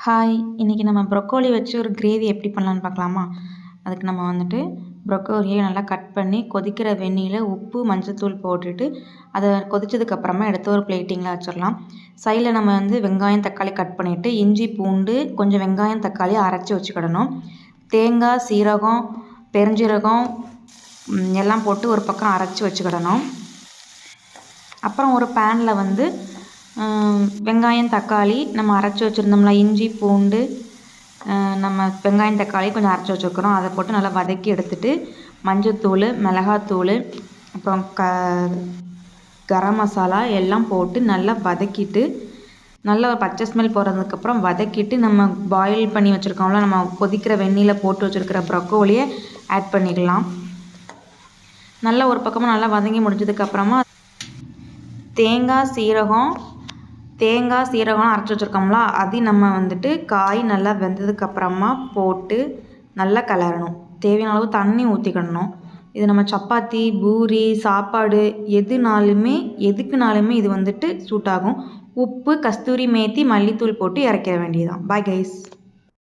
Hi! இன்றைக்கி நம்ம broccoli வச்சு ஒரு கிரேவி எப்படி பண்ணலான்னு பார்க்கலாமா? அதுக்கு நம்ம வந்துட்டு ப்ரொக்கோலியை நல்லா கட் பண்ணி கொதிக்கிற வெந்நீரில் உப்பு, மஞ்சள்தூள் போட்டுட்டு அதை கொதிச்சதுக்கப்புறமா எடுத்து ஒரு பிளேட்டிங்கில் வச்சிடலாம். சைடில் நம்ம வெங்காயம், தக்காளி கட் பண்ணிவிட்டு இஞ்சி, பூண்டு, கொஞ்சம் வெங்காயம், தக்காளி அரைச்சி வச்சுக்கிடணும். தேங்காய், சீரகம், பெருஞ்சீரகம் எல்லாம் போட்டு ஒரு பக்கம் அரைச்சி வச்சுக்கிடணும். அப்புறம் ஒரு பேனில் வெங்காயம், தக்காளி நம்ம அரைச்சி வச்சுருந்தோம்ல, இஞ்சி, பூண்டு, நம்ம வெங்காயம், தக்காளி கொஞ்சம் அரைச்சி வச்சுருக்கிறோம். அதை போட்டு நல்லா வதக்கி எடுத்துகிட்டு மஞ்சத்தூள், மிளகாத்தூள், அப்புறம் கரம் மசாலா எல்லாம் போட்டு நல்லா வதக்கிட்டு, நல்லா பச்சை ஸ்மெல் போகிறதுக்கப்புறம் வதக்கிட்டு நம்ம பாயில் பண்ணி வச்சுருக்கோம்ல, நம்ம கொதிக்கிற வெந்நீரில் போட்டு வச்சுருக்கிற ப்ரொக்கோலியை ஆட் பண்ணிக்கலாம். நல்லா ஒரு பக்கமாக நல்லா வதங்கி முடிஞ்சதுக்கப்புறமா தேங்காய், சீரகம் அரைச்சி வச்சுருக்கோம்ல, அதையும் நம்ம காய் நல்லா வெந்ததுக்கப்புறமா போட்டு நல்லா கிளறணும். தேவையான அளவு தண்ணி ஊற்றிக்கிடணும். இது நம்ம சப்பாத்தி, பூரி, சாப்பாடு எதுக்குனாலுமே இது சூட் ஆகும். உப்பு, கஸ்தூரி மேத்தி, மல்லித்தூள் போட்டு இறக்கிற வேண்டியதுதான். Bye guys.